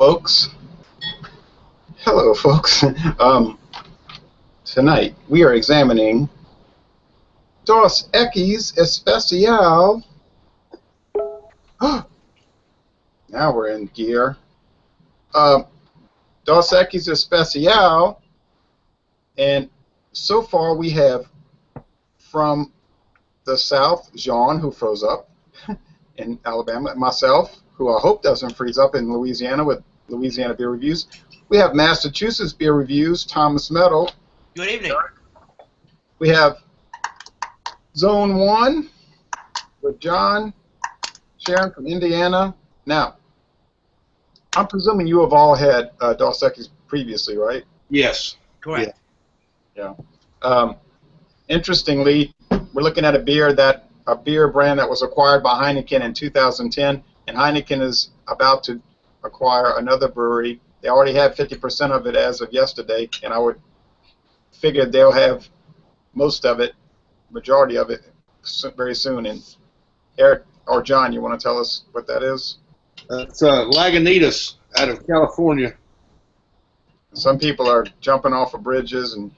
Folks. Hello, folks. Tonight we are examining Dos Equis Especial. Now we're in gear. Dos Equis Especial, and so far we have from the South, Jean, who froze up in Alabama, myself, who I hope doesn't freeze up in Louisiana with Louisiana Beer Reviews. We have Massachusetts Beer Reviews, Thomas Meadow. Good evening. We have Zone 1 with John Sharon from Indiana. Now, I'm presuming you have all had Dos Equis previously, right? Yes. Correct. Yeah. Interestingly, we're looking at a beer brand that was acquired by Heineken in 2010, and Heineken is about to acquire another brewery. They already have 50% of it as of yesterday, and I would figure they'll have most of it, majority of it, very soon. And Eric or John, you want to tell us what that is? It's Lagunitas out of California. Some people are jumping off of bridges and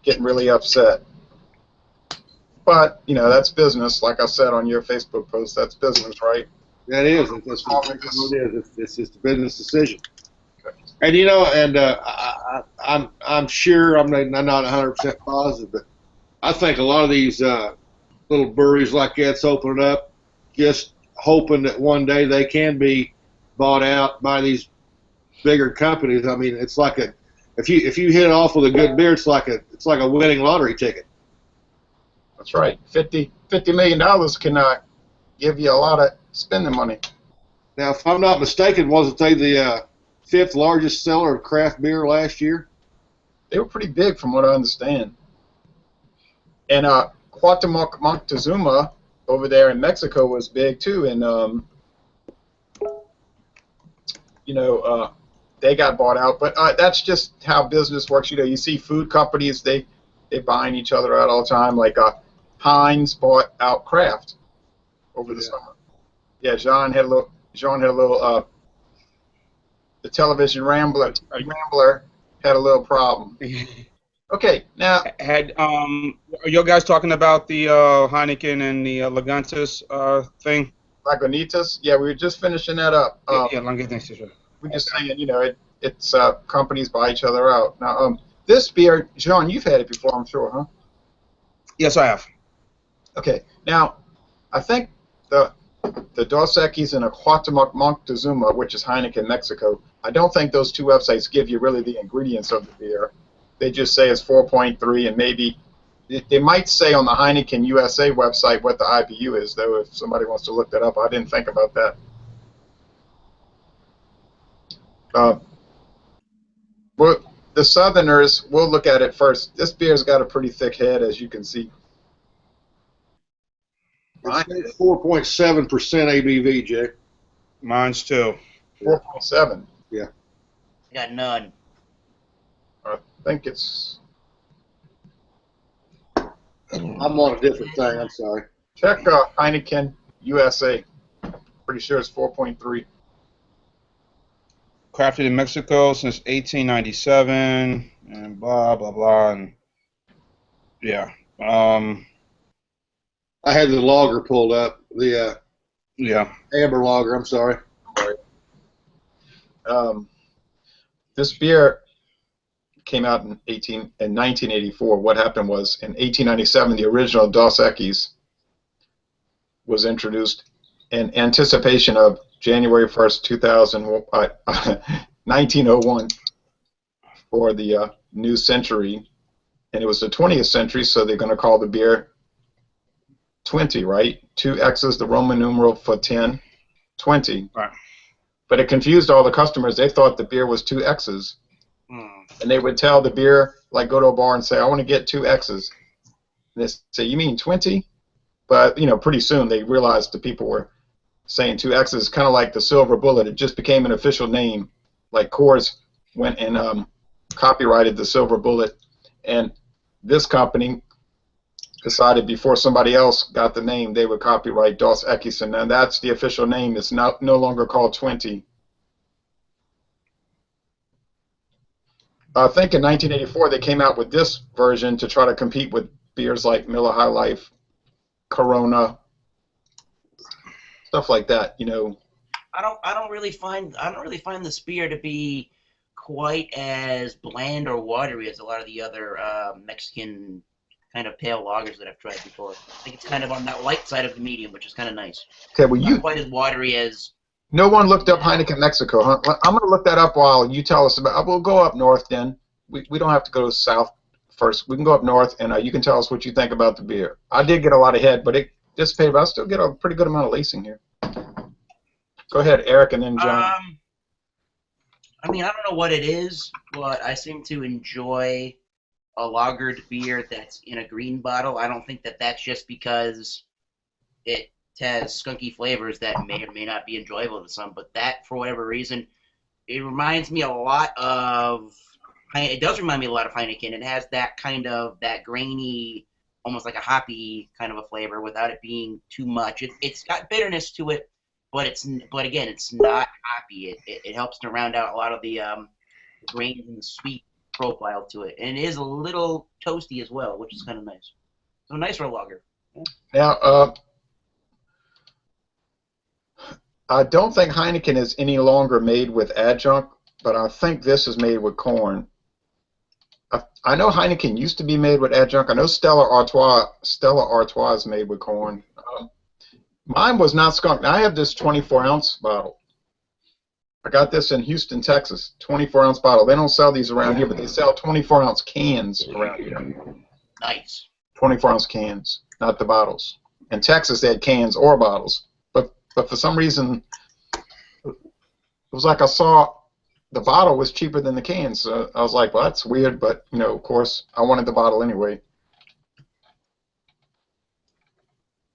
getting really upset. But, you know, that's business. Like I said on your Facebook post, that's business, right? That is. That's what it is. It's just a business decision. And, you know, and I'm sure, I'm not 100% positive, but I think a lot of these little breweries like that's opening up just hoping that one day they can be bought out by these bigger companies. I mean, it's like if you hit it off with a good beer, it's like a winning lottery ticket. That's right. $50 million cannot give you a lot of spending money. Now, if I'm not mistaken, wasn't they the fifth largest seller of craft beer last year? They were pretty big, from what I understand. And Cuauhtémoc Moctezuma over there in Mexico was big too, and they got bought out. But that's just how business works. You know, you see food companies they buying each other out all the time. Like Heinz bought out Kraft over the summer. Yeah, Jean had a little. The television Rambler had a little problem. Okay, now Are you guys talking about the Heineken and the Lagunitas thing? Lagunitas? Yeah, we were just finishing that up. Yeah, Lagunitas. Sure. We're just saying, you know, it's companies buy each other out. Now, this beer, Jean, you've had it before, I'm sure, huh? Yes, I have. Okay, now, I think the Dos Equis and Cuauhtémoc Moctezuma, which is Heineken Mexico, I don't think those two websites give you really the ingredients of the beer. They just say it's 4.3, and maybe they might say on the Heineken USA website what the IBU is, though, if somebody wants to look that up. I didn't think about that. Well, the Southerners, we'll look at it first. This beer's got a pretty thick head, as you can see. It's 4.7% ABV, Jay. Mine's too. 4.7. Yeah. I got none. I think it's. I'm on a different thing. I'm sorry. Check Heineken USA. Pretty sure it's 4.3. Crafted in Mexico since 1897, and blah blah blah, and yeah. I had the lager pulled up. The Yeah. amber lager. I'm sorry. This beer came out in 1984. What happened was in 1897, the original Dos Equis was introduced in anticipation of January 1st, 1901 for the new century, and it was the 20th century, so they're going to call the beer 20, right? 2 X's, the Roman numeral for 10, 20. Right. But it confused all the customers. They thought the beer was 2 X's. And they would tell the beer, like go to a bar and say, I want to get 2 X's. And they say, you mean 20? But, you know, pretty soon they realized the people were saying 2 X's, kind of like the Silver Bullet. It just became an official name. Like Coors went and copyrighted the Silver Bullet. And this company decided before somebody else got the name, they would copyright Dos Equis. And that's the official name. It's no longer called 20. I think in 1984 they came out with this version to try to compete with beers like Miller High Life, Corona, stuff like that. You know. I don't really find this beer to be quite as bland or watery as a lot of the other Mexican kind of pale lagers that I've tried before. I think it's kind of on that light side of the medium, which is kind of nice. Okay, well Not quite as watery as. no one looked up Heineken Mexico, huh? I'm going to look that up while you tell us about. We'll go up north then. We don't have to go south first. We can go up north, and you can tell us what you think about the beer. I did get a lot of head, but it dissipated. But I still get a pretty good amount of lacing here. Go ahead, Eric, and then John. I mean, I don't know what it is, but I seem to enjoy a lagered beer that's in a green bottle. I don't think that that's just because it has skunky flavors that may or may not be enjoyable to some, but that, for whatever reason, it reminds me a lot of. It does remind me a lot of Heineken. It has that kind of that grainy, almost like a hoppy kind of a flavor without it being too much. It's got bitterness to it, but again, it's not hoppy. It helps to round out a lot of the grains and the sweet profile to it, and it is a little toasty as well, which is kind of nice. So nice for a lager. Yeah. Now, I don't think Heineken is any longer made with adjunct, but I think this is made with corn. I know Heineken used to be made with adjunct. I know Stella Artois is made with corn. Mine was not skunk. Now, I have this 24-ounce bottle. I got this in Houston, Texas, 24-ounce bottle. They don't sell these around here, but they sell 24-ounce cans around here. Nice. 24-ounce cans, not the bottles. In Texas, they had cans or bottles. But for some reason, it was like I saw the bottle was cheaper than the cans. So I was like, well, that's weird, but, you know, of course, I wanted the bottle anyway.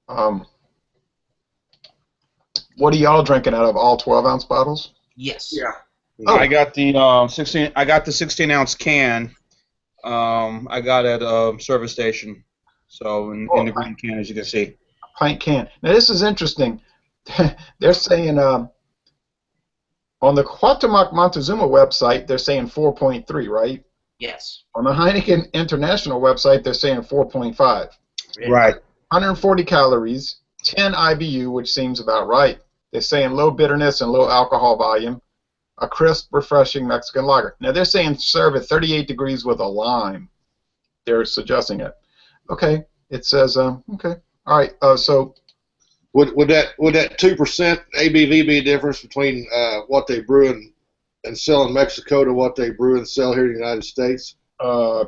What are y'all drinking out of, all 12-ounce bottles? Yes. Yeah. Oh. I got the 16. I got the 16-ounce can. I got at a service station. So in the green can, as you can see. Pint can. Now this is interesting. They're saying on the Cuauhtémoc Montezuma website, they're saying 4.3, right? Yes. On the Heineken International website, they're saying 4.5. Really? Right. 140 calories, 10 IBU, which seems about right. They're saying low bitterness and low alcohol volume. A crisp, refreshing Mexican lager. Now they're saying serve at 38 degrees with a lime. They're suggesting it. Okay. It says okay. All right. So would that 2% ABV be a difference between what they brew and sell in Mexico to what they brew and sell here in the United States?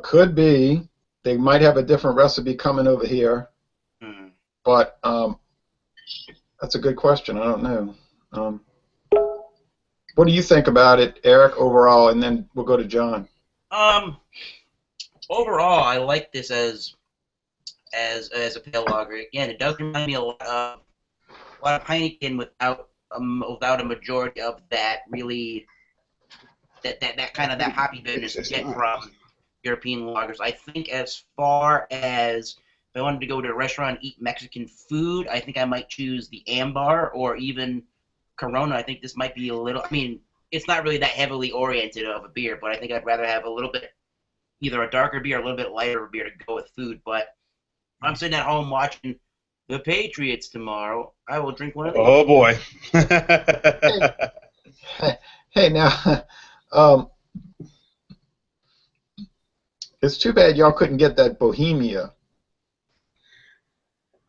Could be. They might have a different recipe coming over here. Mm. But that's a good question. I don't know. What do you think about it, Eric, overall? And then we'll go to John. Overall, I like this as a pale lager. Again, it does remind me a lot of Heineken without a majority of that really that kind of that hoppy bitterness you get from European lagers. I think as far as if I wanted to go to a restaurant and eat Mexican food, I think I might choose the Ambar or even Corona. I think this might be a little. I mean, it's not really that heavily oriented of a beer, but I think I'd rather have a little bit, either a darker beer or a little bit lighter beer to go with food. But I'm sitting at home watching the Patriots tomorrow. I will drink one of these. Oh boy. Hey, now, it's too bad y'all couldn't get that Bohemia.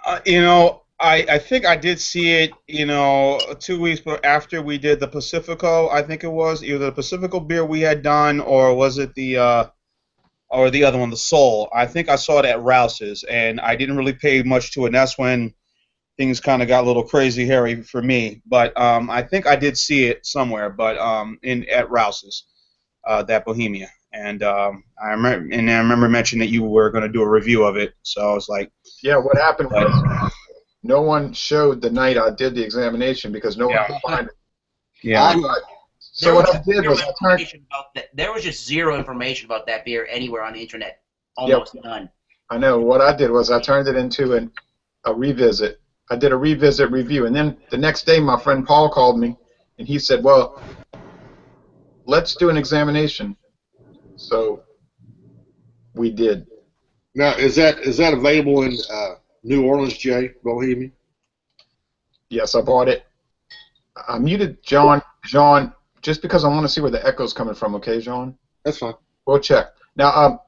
I think I did see it, 2 weeks after we did the Pacifico. I think it was either the Pacifico beer we had done, or was it the other one, the Soul. I think I saw it at Rouse's, and I didn't really pay much to it. And that's when things kind of got a little crazy hairy for me. But I think I did see it somewhere, but at Rouse's, that Bohemia. And I remember mentioning that you were going to do a review of it. So I was like, yeah. What happened was no one showed the night I did the examination because no one could find it. Yeah. So what I did was there was just zero information about that beer anywhere on the internet. Almost none. I know. What I did was I turned it into a revisit. I did a revisit review, and then the next day my friend Paul called me, and he said, well, let's do an examination. So we did. Now, is that available in New Orleans, Jay, Bohemian? Yes, I bought it. I muted John, just because I want to see where the echo's coming from. Okay, John? That's fine. We'll check. Now,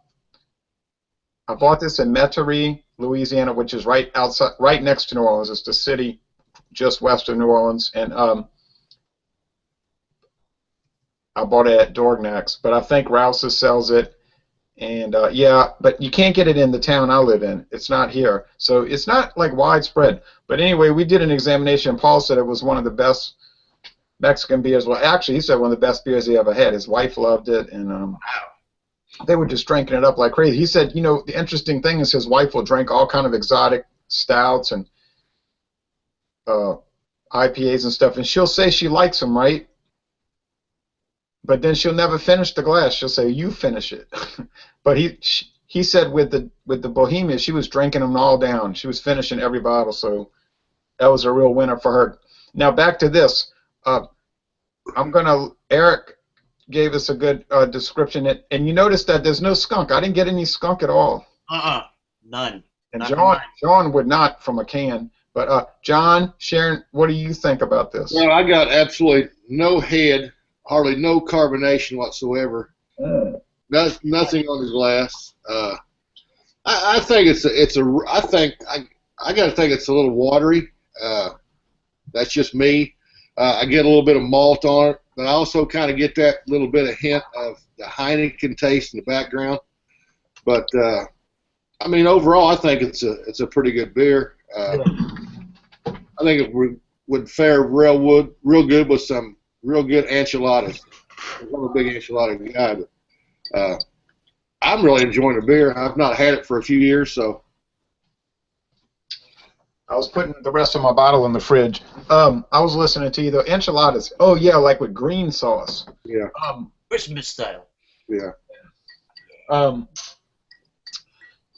I bought this in Metairie, Louisiana, which is right next to New Orleans. It's the city just west of New Orleans, and I bought it at Dorgnac's, but I think Rouse's sells it, and yeah, but you can't get it in the town I live in. It's not here, so it's not like widespread. But anyway, we did an examination, and Paul said it was one of the best Mexican beers. Well, actually, he said one of the best beers he ever had. His wife loved it, and they were just drinking it up like crazy. He said, you know, the interesting thing is his wife will drink all kind of exotic stouts and IPAs and stuff, and she'll say she likes them, right? But then she'll never finish the glass. She'll say, "You finish it." But he said with the Bohemia, she was drinking them all down. She was finishing every bottle, so that was a real winner for her. Now back to this. Eric gave us a good description, and you notice that there's no skunk. I didn't get any skunk at all. None. And Not John would not from a can. But John, Sharon, what do you think about this? Well, I got absolutely no head, hardly no carbonation whatsoever. Nothing on the glass. I think I got to think it's a little watery. That's just me. I get a little bit of malt on it, but I also kind of get that little bit of hint of the Heineken taste in the background. But I mean, overall, I think it's a pretty good beer. I think it would fare real good with some real good enchiladas. I'm a big enchilada guy, but I'm really enjoying the beer. I've not had it for a few years, so. I was putting the rest of my bottle in the fridge. I was listening to you, though. Enchiladas. Oh, yeah, like with green sauce. Yeah. Christmas style. Yeah.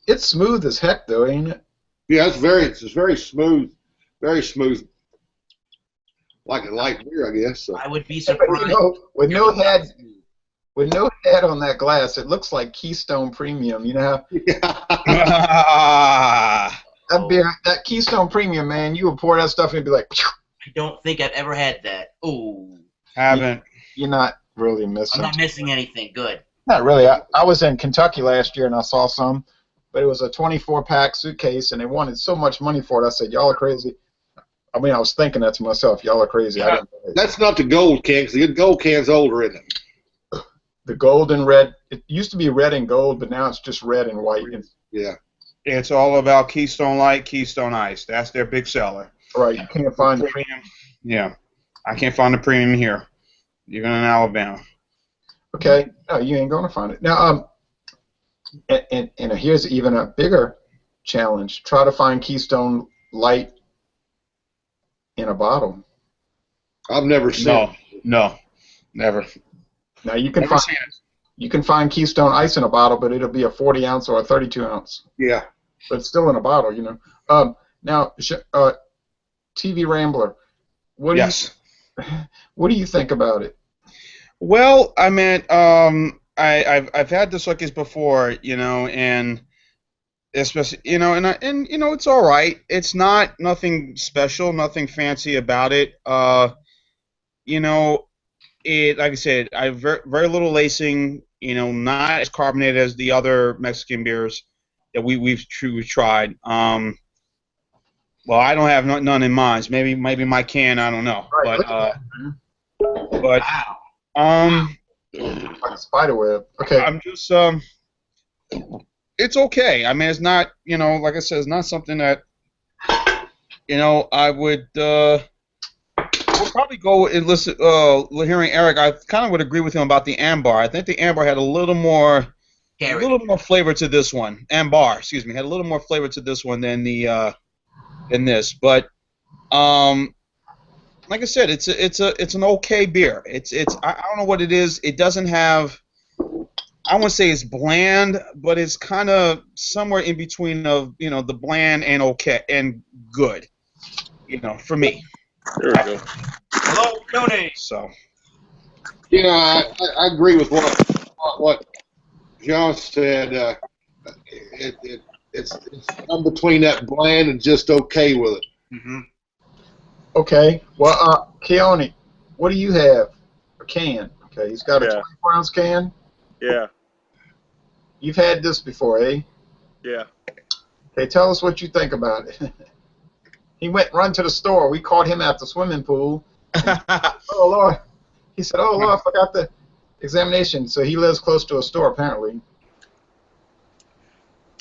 It's smooth as heck, though, ain't it? Yeah, it's very smooth. Very smooth. Like a light beer, I guess. So. I would be But, surprised. you know, with no head on that glass, it looks like Keystone Premium. You know how that beer, that Keystone Premium, man, you would pour that stuff in and be like. I don't think I've ever had that. Oh. Haven't. You're not really missing. I'm not missing anything. Good. Not really. I was in Kentucky last year and I saw some, but it was a 24-pack suitcase and they wanted so much money for it. I said, "Y'all are crazy." I mean, I was thinking that to myself. Y'all are crazy. Yeah, that's not the gold can, because the gold can's older, isn't it? The gold and red. It used to be red and gold, but now it's just red and white. Yeah. It's all about Keystone Light, Keystone Ice. That's their big seller. Right. You can't find the premium. Yeah. I can't find the premium here. Even in Alabama. Okay. No, you ain't going to find it. Now, and here's even a bigger challenge. Try to find Keystone Light in a bottle. I've never seen it. No, never. Now you can find Keystone Ice in a bottle, but it'll be a 40 ounce or a 32 ounce. Yeah. But it's still in a bottle, you know. Now, TV Rambler, what do you think about it? Well, I mean, I've had the Suckies before, you know, and especially, you know, and you know, it's all right. It's nothing special, nothing fancy about it. You know, like I said, I have very little lacing. You know, not as carbonated as the other Mexican beers that we've tried. Well, I don't have none in mine. Maybe my can. I don't know. Right, but Wow. Like a spider web. Okay. I'm just it's okay. I mean, it's not, you know, like I said, it's not something that, you know, I would we'll probably go and listen. Hearing Eric, I kind of would agree with him about the Amber. I think the Amber had a little more flavor to this one. Amber, excuse me, had a little more flavor to this one than this. But like I said, it's an okay beer. It's I don't know what it is. It doesn't have. I wouldn't say it's bland, but it's kind of somewhere in between of, you know, the bland and okay and good, you know, for me. There we go. Hello, Tony. So. You know, I agree with what John said, it's I'm between that bland and just okay with it. Mm-hmm. Okay. Well, Keone, what do you have? A can. Okay. He's got a 24-ounce can. Yeah. You've had this before, eh? Yeah. Okay. Tell us what you think about it. He went run to the store. We caught him at the swimming pool. Oh Lord. He said, "Oh Lord, I forgot the examination." So he lives close to a store, apparently.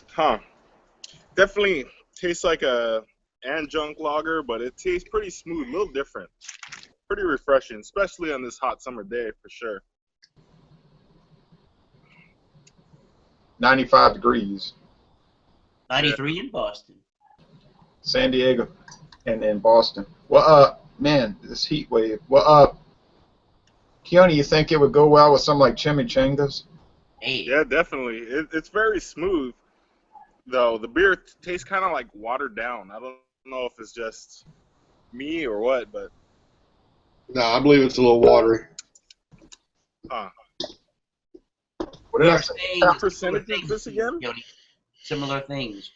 Huh. Definitely tastes like a adjunct lager, but it tastes pretty smooth, a little different. Pretty refreshing, especially on this hot summer day, for sure. 95 degrees. 93 in Boston. San Diego and Boston. Well, man, this heat wave. Well, Keone, you think it would go well with something like chimichangas? Hey. Yeah, definitely. It's very smooth, though. The beer tastes kind of like watered down. I don't know if it's just me or what, but No, I believe it's a little watery. huh. What did I You're say? saying What similar percentage is things, this again? Keone. Similar things.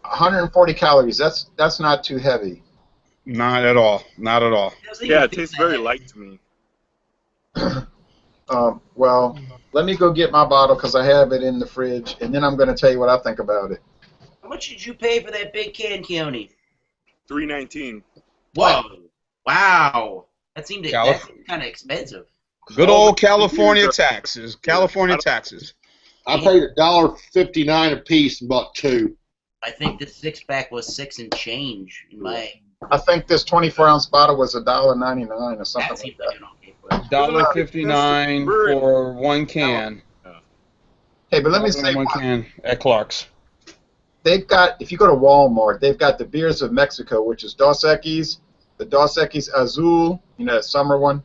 140 calories. That's not too heavy. Not at all. Not at all. It doesn't Yeah, even it feel tastes that very heavy. light to me. Well, let me go get my bottle because I have it in the fridge, and then I'm going to tell you what I think about it. How much did you pay for that big can, Keone? $3.19. Whoa. Wow. That seemed kind of expensive. Good All old the beers California are- taxes. California I don't- taxes. I paid $1.59 a piece and bought two. I think the six-pack was 6 and change in my. I think this 24-ounce bottle was $1.99 or something That like seems that. like an okay price. $1.59 for one can. Hey, but let me say, One can at Clark's. they've got, if you go to Walmart, they've got the beers of Mexico, which is Dos Equis, the Dos Equis Azul, you know, that summer one,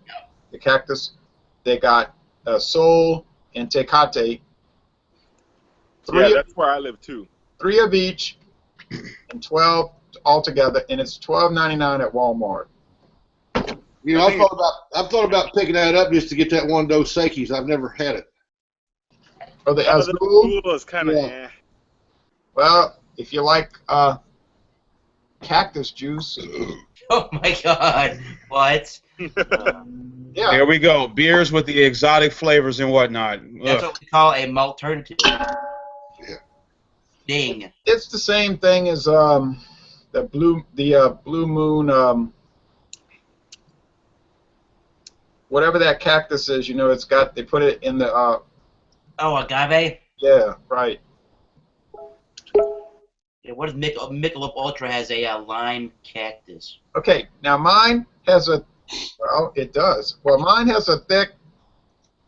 the cactus. They got Sol and Tecate. Yeah, that's where I live too. 3 of each and 12 altogether, and it's $12.99 at Walmart. You know, I've thought about picking that up just to get that one Dos Equis. I've never had it. Oh, the The Azul? Azul is kind of Yeah. Well, if you like cactus juice, Oh my God! What? yeah. There we go. Beers with the exotic flavors and whatnot. That's Ugh. what we call a malternative. Yeah. Ding. It's the same thing as the blue moon, whatever that cactus is. You know, it's got, they put it in the Oh, agave. yeah, right. Yeah, what is Michelob Ultra has a lime cactus. Okay, now mine has a, well, it does. Well, mine has a thick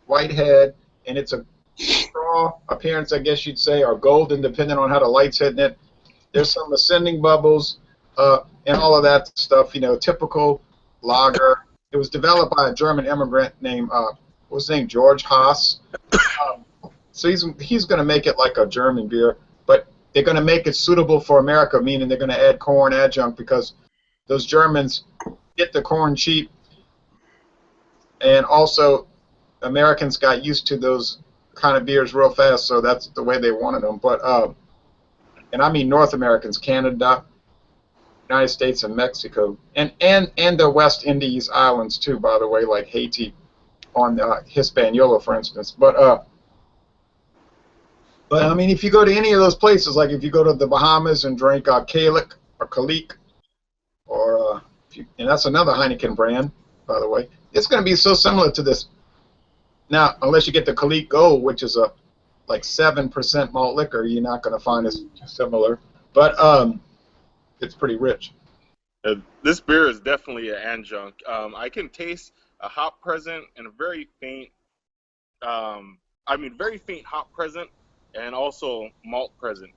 white head, and it's a straw appearance, I guess you'd say, or golden, depending on how the light's hitting it. There's some ascending bubbles and all of that stuff, you know, typical lager. It was developed by a German immigrant named, what was his name, George Haas. So he's going to make it like a German beer, but they're going to make it suitable for America, meaning they're going to add corn adjunct because those Germans get the corn cheap, and also Americans got used to those kind of beers real fast, so that's the way they wanted them. But and I mean North Americans, Canada, United States, and Mexico, and the West Indies islands too, by the way, like Haiti on Hispaniola, for instance. But I mean, if you go to any of those places, like if you go to the Bahamas and drink Kalik or Kalik, or and that's another Heineken brand, by the way, it's going to be so similar to this. Now, unless you get the Kalik Gold, which is a like 7% malt liquor, you're not going to find it similar. But it's pretty rich. This beer is definitely an adjunct. I can taste a hop present and a very faint, very faint hop present, and also malt present.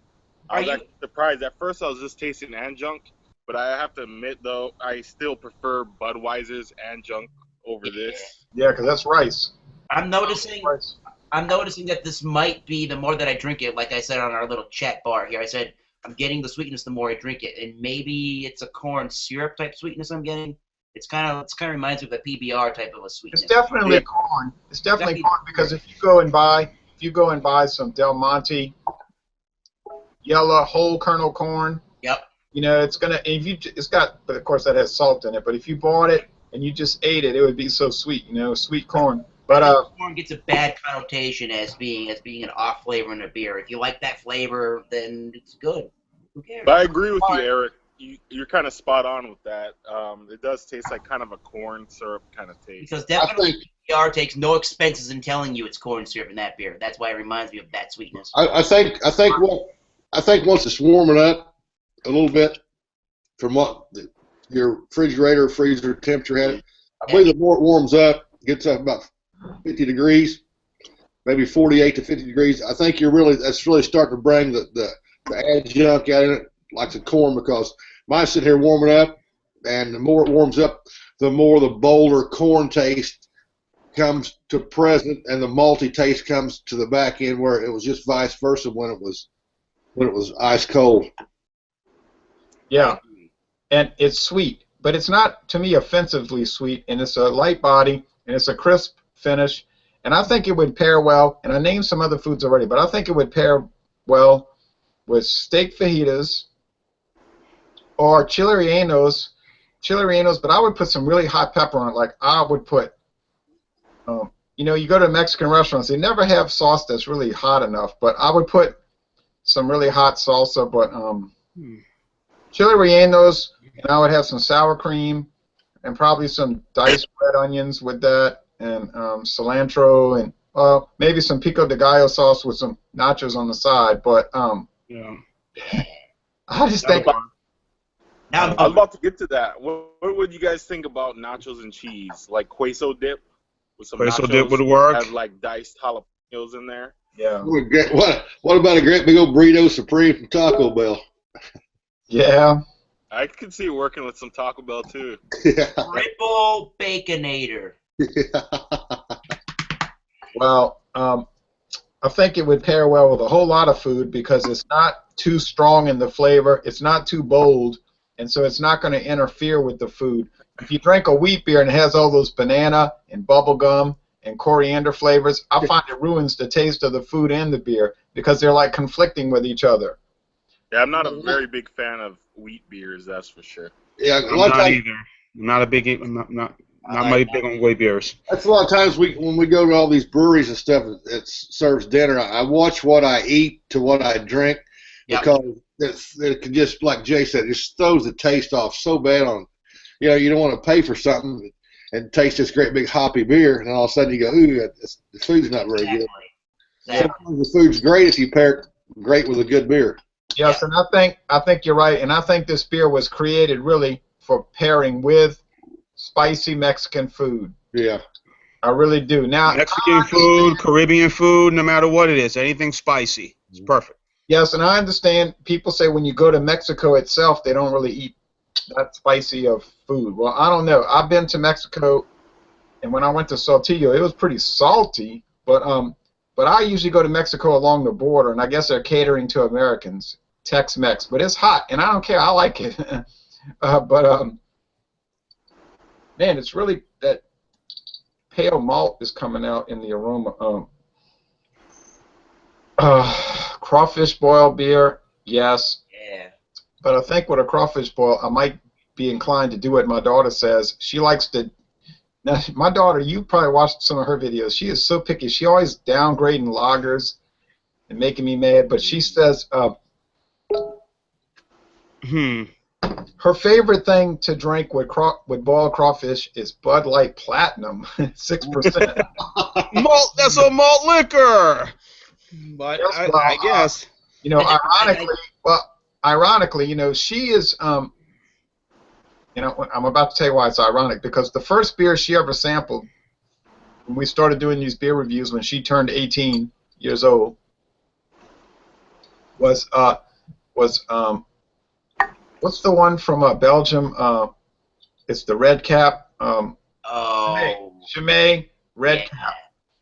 I was actually surprised. At first, I was just tasting adjunct, but I have to admit, though, I still prefer Budweiser's adjunct over this. Yeah, because that's rice. I'm noticing Rice. that this might be, the more that I drink it, like I said on our little chat bar here, I said, I'm getting the sweetness the more I drink it, and maybe it's a corn syrup type sweetness I'm getting. It's kind of reminds me of a PBR type of a sweetness. It's definitely corn. It's definitely corn because if you go and buy some Del Monte yellow whole kernel corn, Yep. but of course that has salt in it. But if you bought it and you just ate it, it would be so sweet, sweet corn. But corn gets a bad connotation as being an off flavor in a beer. If you like that flavor, then it's good. Who cares? But I agree with you, Eric. You're kind of spot on with that. It does taste like kind of a corn syrup kind of taste. Because definitely PBR takes no expenses in telling you it's corn syrup in that beer. That's why it reminds me of that sweetness. I think once it's warming up a little bit from what your refrigerator freezer temperature had, I believe the more it warms up, gets up about 50 degrees, maybe 48 to 50 degrees. I think that's really starting to bring the adjunct out in it, like the corn, because mine's sitting here warming up, and the more it warms up, the more the bolder corn taste comes to present, and the malty taste comes to the back end, where it was just vice versa when it was ice cold. yeah, and it's sweet, but it's not to me offensively sweet, and it's a light body and it's a crisp finish, and I think it would pair well. And I named some other foods already, but I think it would pair well with steak fajitas or chile rellenos, but I would put some really hot pepper on it. Like I would put, you go to Mexican restaurants, they never have sauce that's really hot enough, but I would put some really hot salsa, but chile rellenos, and I would have some sour cream and probably some diced red onions with that, and cilantro, and maybe some pico de gallo sauce with some nachos on the side. But Yeah. I just think. I'm about to get to that. What would you guys think about nachos and cheese, like queso dip with some Queso nachos? dip would work. Have like diced jalapenos in there. Yeah. What about a great big old burrito supreme from Taco Bell? Yeah. I could see it working with some Taco Bell too. Yeah. Triple Baconator. Well, I think it would pair well with a whole lot of food because it's not too strong in the flavor, it's not too bold, and so it's not going to interfere with the food. If you drink a wheat beer and it has all those banana and bubble gum and coriander flavors, I find it ruins the taste of the food and the beer because they're like conflicting with each other. Yeah, I'm not a very big fan of wheat beers, that's for sure. Yeah, I'm not either. I'm not big on wheat beers. That's a lot of times when we go to all these breweries and stuff that serves dinner, I watch what I eat to what I drink because it can just, like Jay said, it just throws the taste off so bad on. You don't want to pay for something and taste this great big hoppy beer, and then all of a sudden you go, ooh, the food's not very good. Sometimes the food's great if you pair it great with a good beer. Yes, and I think you're right, and I think this beer was created really for pairing with spicy Mexican food. Yeah. I really do. Now, Mexican food, Caribbean food, no matter what it is, anything spicy, it's perfect. Yes, and I understand people say when you go to Mexico itself, they don't really eat that spicy of food. Well, I don't know. I've been to Mexico, and when I went to Saltillo, it was pretty salty, but I usually go to Mexico along the border, and I guess they're catering to Americans, Tex-Mex, but it's hot, and I don't care. I like it. Man, it's really that pale malt is coming out in the aroma. Crawfish boil beer, yes. Yeah. But I think with a crawfish boil, I might be inclined to do what my daughter says. She likes to. Now, my daughter, you probably watched some of her videos. She is so picky. She always downgrading lagers and making me mad. But she says her favorite thing to drink with boiled crawfish is Bud Light Platinum, 6%. Malt. That's a malt liquor. But Yes, I guess. Ironically, she is. I'm about to tell you why it's ironic, because the first beer she ever sampled when we started doing these beer reviews when she turned 18 years old was what's the one from Belgium? It's the Red Cap. Chimay Red Cap.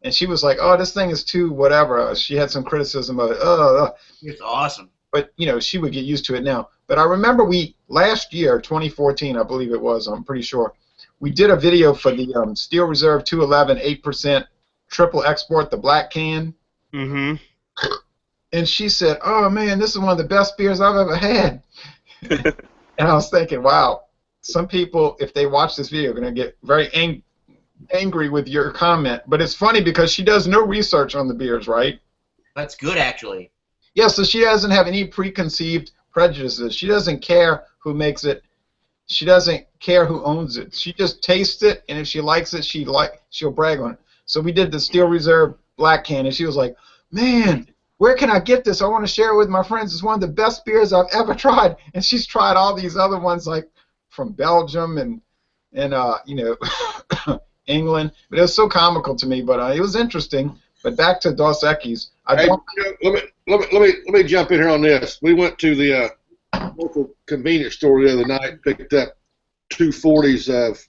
And she was like, "Oh, this thing is too whatever." She had some criticism of it. It's awesome. but you know, she would get used to it now. But I remember last year, 2014, I believe it was, I'm pretty sure, we did a video for the Steel Reserve 211 8% triple export, the black can. Mm-hmm. And she said, "Oh man, this is one of the best beers I've ever had." And I was thinking, wow, some people, if they watch this video, are going to get very angry with your comment. But it's funny because she does no research on the beers, right? That's good, actually. Yeah, so she doesn't have any preconceived prejudices. She doesn't care who makes it. She doesn't care who owns it. She just tastes it, and if she likes it, she'll brag on it. So we did the Steel Reserve Black Can, and she was like, "Man, where can I get this? I want to share it with my friends. It's one of the best beers I've ever tried." And she's tried all these other ones, like from Belgium and you know, England. But it was so comical to me. But it was interesting. But back to Dos Equis. Hey, let me jump in here on this. We went to the local convenience store the other night, picked up 240s of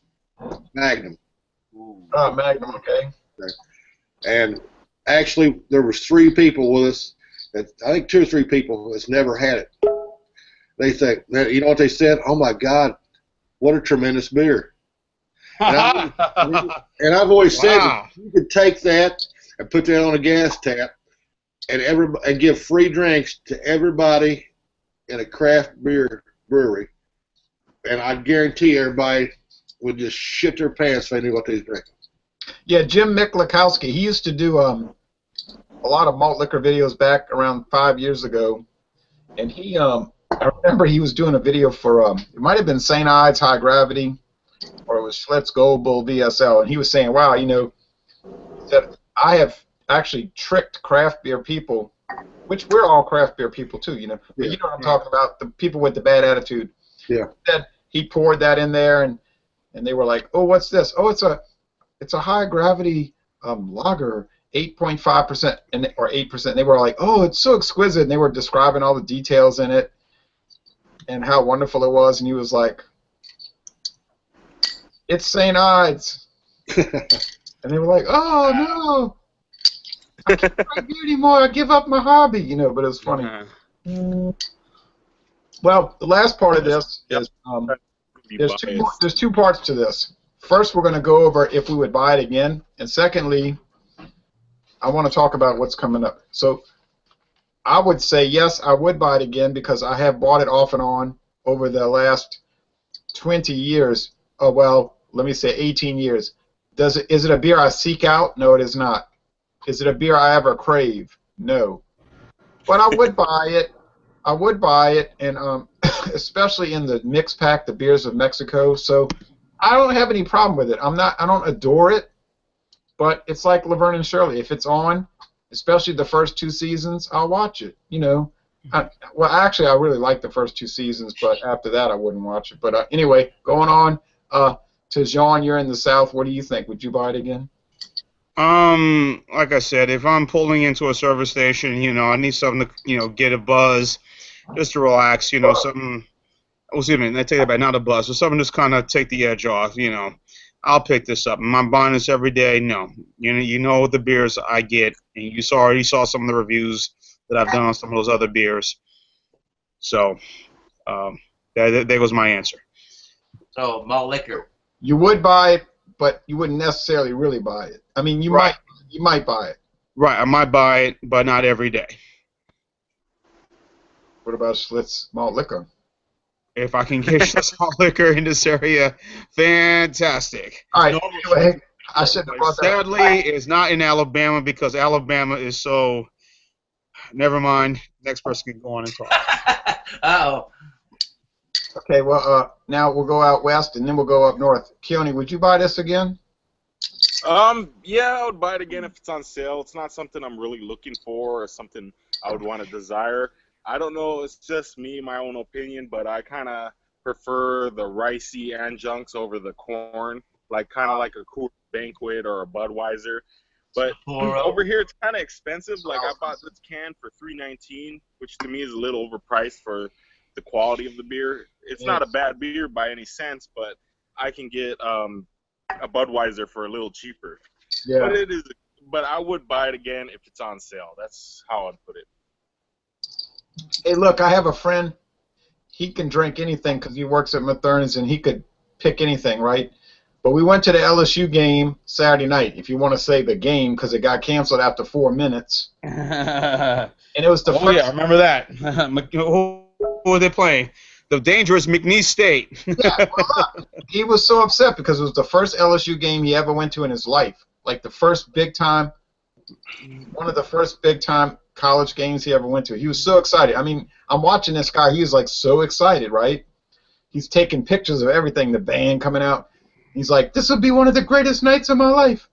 Magnum. Oh, Magnum, okay. And actually, there was 3 people with us. I think 2 or 3 people that's never had it. They think, you know what they said? "Oh my God, what a tremendous beer!" And I've always said that you could take that and put that on a gas tap, and give free drinks to everybody in a craft beer brewery, and I guarantee everybody would just shit their pants if they knew what they was drinking. Yeah, Jim Miklikowski, he used to do a lot of malt liquor videos back around 5 years ago, and he I remember he was doing a video for it might have been St. Ides High Gravity, or it was Schlitz Gold Bull VSL, and he was saying, "Wow, you know, that I have actually tricked craft beer people," which we're all craft beer people too, you know. But you know what I'm talking about, the people with the bad attitude. Yeah. That he poured that in there, and they were like, "Oh, what's this? Oh, it's a high gravity lager, 8.5% or 8%." They were like, "Oh, it's so exquisite," and they were describing all the details in it and how wonderful it was, and he was like, "It's St. Ides," and they were like, "Oh no, I can't drink beer anymore. I give up my hobby," you know. But it was funny. Well, the last part of this is there's 2 parts to this. First, we're going to go over if we would buy it again, and secondly, I want to talk about what's coming up. So I would say yes, I would buy it again because I have bought it off and on over the last 20 years. Oh, well, let me say 18 years. Is it a beer I seek out? No, it is not. Is it a beer I ever crave? No. But I would buy it. I would buy it, and especially in the mix pack, the beers of Mexico. So I don't have any problem with it. I don't adore it, but it's like Laverne and Shirley. If it's on, especially the first 2 seasons, I'll watch it. You know. Well, actually, I really like the first 2 seasons, but after that, I wouldn't watch it. But anyway, going on to Jean, you're in the South. What do you think? Would you buy it again? Like I said, if I'm pulling into a service station, you know, I need something to, you know, get a buzz, just to relax, you know, something. Oh, excuse me, I take it back, not a buzz, but something just kind of take the edge off, you know. I'll pick this up. Am I buying this every day? No. You know the beers I get, and you already saw some of the reviews that I've done on some of those other beers. So, there goes my answer. So, malt liquor. You would buy it, but you wouldn't necessarily really buy it. I mean, you might buy it. Right, I might buy it, but not every day. What about Schlitz malt liquor? If I can get Schlitz malt liquor in this area, fantastic. All right. Anyway, I should have brought that. Sadly, it's not in Alabama because Alabama is so. Never mind. Next person can go on and talk. Uh-oh. Okay, well, now we'll go out west and then we'll go up north. Keone, would you buy this again? Yeah, I would buy it again if it's on sale. It's not something I'm really looking for or something I would want to desire. I don't know, it's just me, my own opinion, but I kind of prefer the ricey adjuncts over the corn, like kind of like a Coors Banquet or a Budweiser. But over here, it's kind of expensive. Like, I bought this can for $3.19, which to me is a little overpriced for the quality of the beer. It's not a bad beer by any sense, but I can get a Budweiser for a little cheaper. Yeah. But I would buy it again if it's on sale. That's how I'd put it. Hey, look, I have a friend. He can drink anything because he works at Mathern's, and he could pick anything, right? But we went to the LSU game Saturday night, if you want to say the game, because it got canceled after 4 minutes. And it was the Oh first. yeah, I remember that. Who were they playing? The dangerous McNeese State. Yeah, well, look, he was so upset because it was the first LSU game he ever went to in his life. Like the first big time, one of the first big time college games he ever went to. He was so excited. I mean, I'm watching this guy. He was like so excited, right? He's taking pictures of everything, the band coming out. He's like, this will be one of the greatest nights of my life.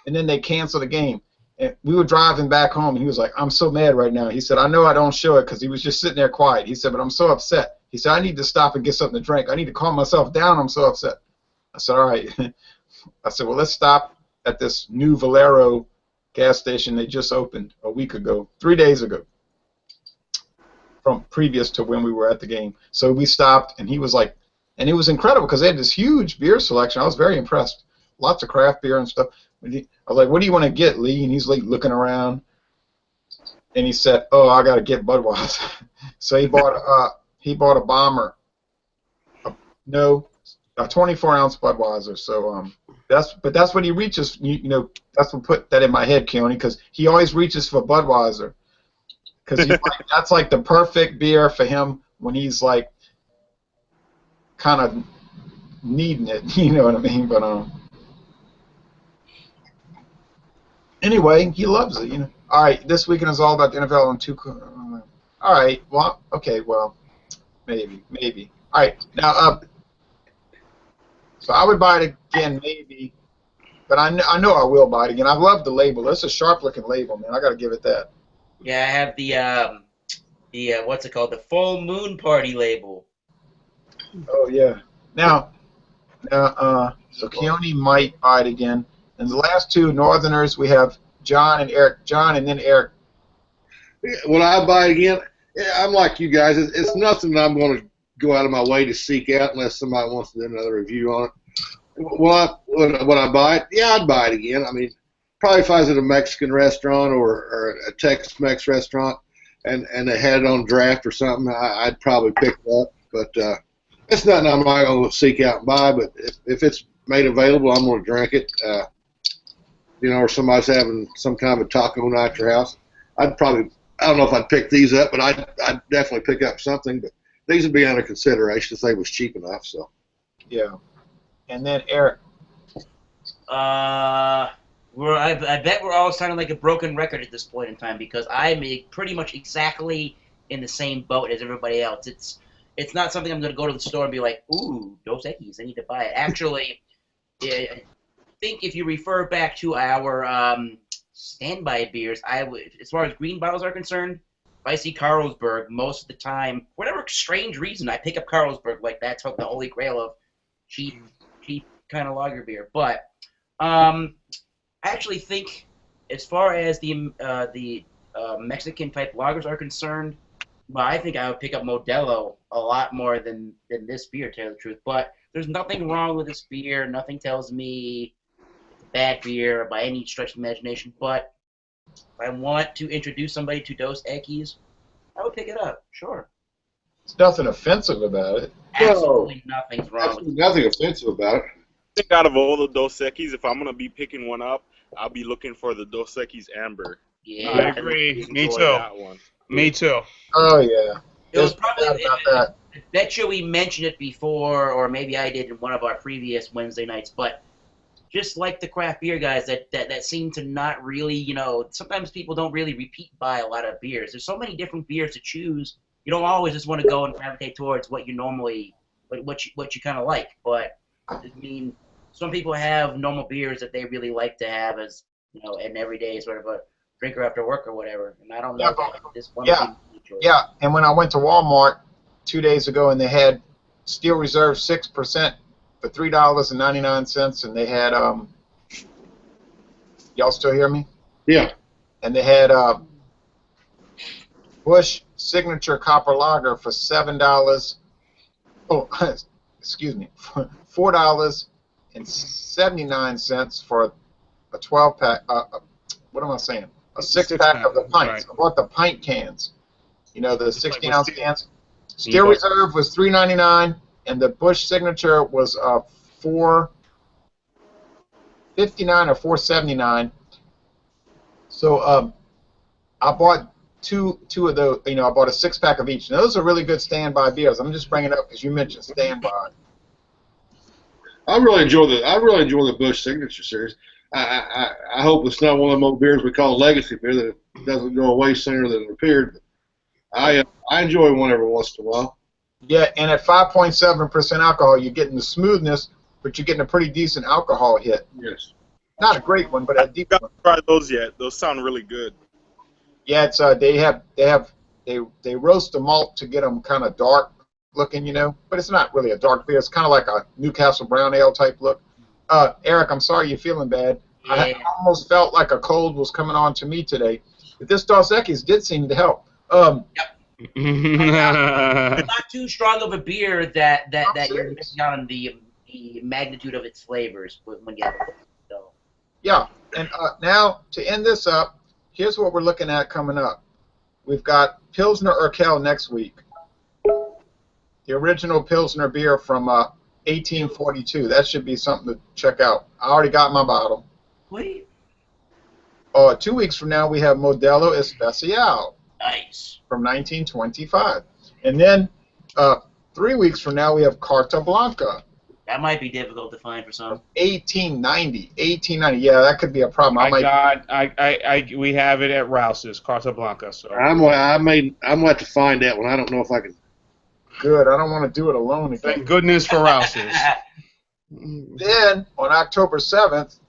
And then they canceled the game. And we were driving back home, and he was like, I'm so mad right now. He said, I know I don't show it because he was just sitting there quiet. He said, but I'm so upset. He said, I need to stop and get something to drink. I need to calm myself down. I'm so upset. I said, all right. I said, well, let's stop at this new Valero gas station they just opened a week ago, 3 days ago, from previous to when we were at the game. So we stopped, and he was like, and it was incredible because they had this huge beer selection. I was very impressed. Lots of craft beer and stuff. I was like, what do you want to get, Lee? And he's like looking around, and he said, oh, I got to get Budweiser. So he bought a bomber, a 24-ounce Budweiser. So that's what he reaches. That's what put that in my head, Keone, because he always reaches for Budweiser because that's like the perfect beer for him when he's like kind of needing it. You know what I mean? But anyway, he loves it. All right, this weekend is all about the NFL and two. All right, well, okay, well, maybe. All right, now, so I would buy it again, maybe, but I know I will buy it again. I love the label. It's a sharp-looking label, man. I got to give it that. Yeah, I have the what's it called? The Full Moon Party label. Oh yeah. Now, so Keone might buy it again. And the last two Northerners, we have John and Eric. John and then Eric. Will I buy it again? Yeah, I'm like you guys. It's nothing that I'm going to go out of my way to seek out unless somebody wants to do another review on it. Would I buy it? Yeah, I'd buy it again. I mean, probably if I was at a Mexican restaurant or a Tex-Mex restaurant and they had it on draft or something, I'd probably pick it up. But it's nothing I'm not going to seek out and buy. But if it's made available, I'm going to drink it. Or somebody's having some kind of a taco night at your house, I don't know if I'd pick these up, but I'd definitely pick up something. But these would be under consideration if they was cheap enough. So. Yeah. And then Eric. I bet we're all sounding like a broken record at this point in time because I'm pretty much exactly in the same boat as everybody else. It's not something I'm going to go to the store and be like, ooh, Dos Equis, I need to buy it. Actually, I think if you refer back to our standby beers, as far as green bottles are concerned, if I see Carlsberg, most of the time, for whatever strange reason, I pick up Carlsberg. Like that's the holy grail of cheap kind of lager beer. But I actually think, as far as the Mexican type lagers are concerned, well, I think I would pick up Modelo a lot more than this beer, to tell the truth. But there's nothing wrong with this beer. Nothing tells me it's a bad beer by any stretch of imagination. But if I want to introduce somebody to Dos Equis, I would pick it up. Sure. There's nothing offensive about it. Absolutely nothing's wrong with it. Nothing offensive about it. I think out of all the Dos Equis, if I'm going to be picking one up, I'll be looking for the Dos Equis Amber. Yeah. I agree. Me Enjoy too. that one. Me too. Oh yeah. It was There's no probably doubt about that. I bet you we mentioned it before, or maybe I did in one of our previous Wednesday nights, but just like the craft beer guys that seem to not really, sometimes people don't really repeat buy a lot of beers. There's so many different beers to choose. You don't always just want to go and gravitate towards what you normally, what you kind of like. But I mean, some people have normal beers that they really like to have as, an everyday sort of a drinker after work or whatever. And I don't know if this one would be choice. Yeah, and when I went to Walmart 2 days ago and they had Steel Reserve 6% for $3.99, and they had y'all still hear me? Yeah. And they had Busch Signature Copper Lager for $7. Oh, excuse me, $4.79 for a 12-pack. What am I saying? A six-pack of the pints. Right. I bought the pint cans. You know, the Just like 16 with ounce Steel. cans. Steel Yeah. Reserve was $3.99, and the Busch Signature was $4.59 or $4.79. So I bought two of those. You know, I bought a 6-pack of each. And those are really good standby beers. I'm just bringing it up because you mentioned standby. I really enjoy the Busch Signature series. I hope it's not one of them old beers we call legacy beer that doesn't go away sooner than repaired. I enjoy one every once in a while. Yeah, and at 5.7% alcohol, you're getting the smoothness, but you're getting a pretty decent alcohol hit. Yes. Not a great one, but a I deep haven't one. tried those yet. Those sound really good. Yeah, it's they roast the malt to get them kind of dark looking, you know, but it's not really a dark beer. It's kind of like a Newcastle Brown Ale type look. Eric, I'm sorry you're feeling bad. I Yeah. almost felt like a cold was coming on to me today, but this Dos Equis did seem to help. Not too strong of a beer that you're serious. missing out on the magnitude of its flavors when you. So. Yeah, and now to end this up, here's what we're looking at coming up. We've got Pilsner Urquell next week. The original Pilsner beer from 1842. That should be something to check out. I already got my bottle. Wait. 2 weeks from now, we have Modelo Especial Nice. from 1925. And then 3 weeks from now, we have Carta Blanca. That might be difficult to find for some. 1890. 1890. Yeah, that could be a problem. We have it at Rouse's, Casablanca. So I'm gonna have to find that one. I don't know if I can. Good. I don't want to do it alone again. thank goodness for Rouse's. Then, on October 7th,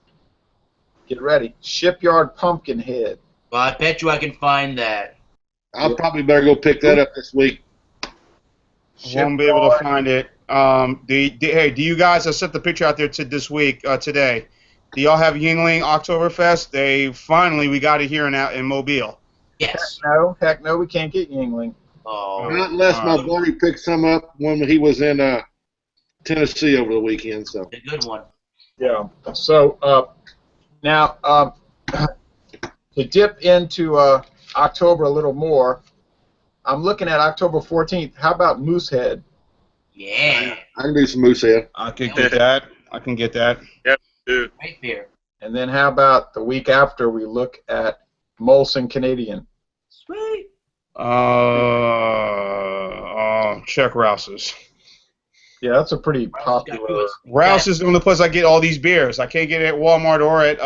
get ready, Shipyard Pumpkinhead. Well, I bet you I can find that. I'll probably better go pick that up this week. Won't be able to find it. Hey, do you guys? I sent the picture out there this week, today. Do y'all have Yingling Oktoberfest? We got it here in Mobile. Yes. Heck no, we can't get Yingling. Oh. Not unless my buddy picked some up when he was in Tennessee over the weekend. So A good one. Yeah. So now to dip into October a little more, I'm looking at October 14th. How about Moosehead? Yeah. I can do some Moosehead. I can get that. I can get that. Dude. Great beer. And then how about the week after we look at Molson Canadian? Sweet. Check Rouse's. Yeah, that's a pretty popular. Rouse's is the only place I get all these beers. I can't get it at Walmart or at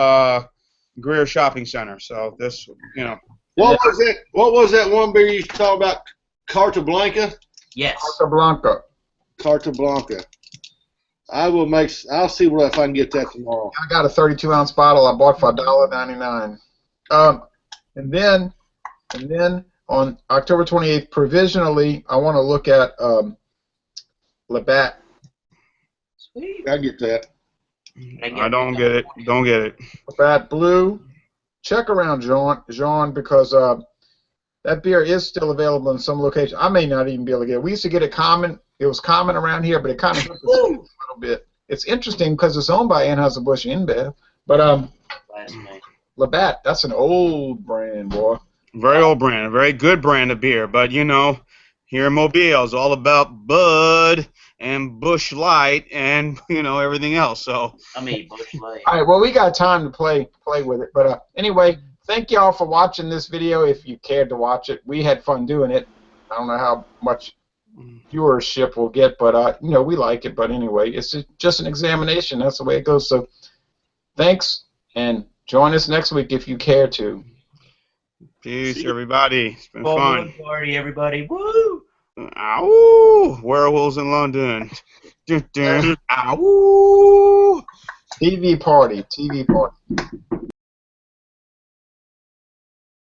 Greer Shopping Center. So this, you know. What was that one beer you talking about? Carta Blanca. Yes. Casablanca. Carta Blanca. I'll see if I can get that tomorrow. I got a 32-ounce bottle I bought for $1.99. And then on October 28th, provisionally, I want to look at Labatt. Sweet. I get that. I don't get it. Don't get it. Labatt Blue. Check around Jean, because that beer is still available in some locations. I may not even be able to get it. We used to get it common. It was common around here, but it kind of hit the a little bit. It's interesting because it's owned by Anheuser-Busch InBev. But Labatt, that's an old brand, boy. Very old brand, a very good brand of beer. But, you know, here in Mobile, it's all about Bud and Busch Light and, you know, everything else. So Busch Light. All right, well, we got time to play with it. But anyway, thank y'all for watching this video. If you cared to watch it, we had fun doing it. I don't know how much viewership we'll get, but you know, we like it. But anyway, it's just an examination. That's the way it goes. So thanks, and join us next week if you care to. peace, everybody. It's been fun. Party, everybody. Woo! Ow! Werewolves in London. Ow! TV party.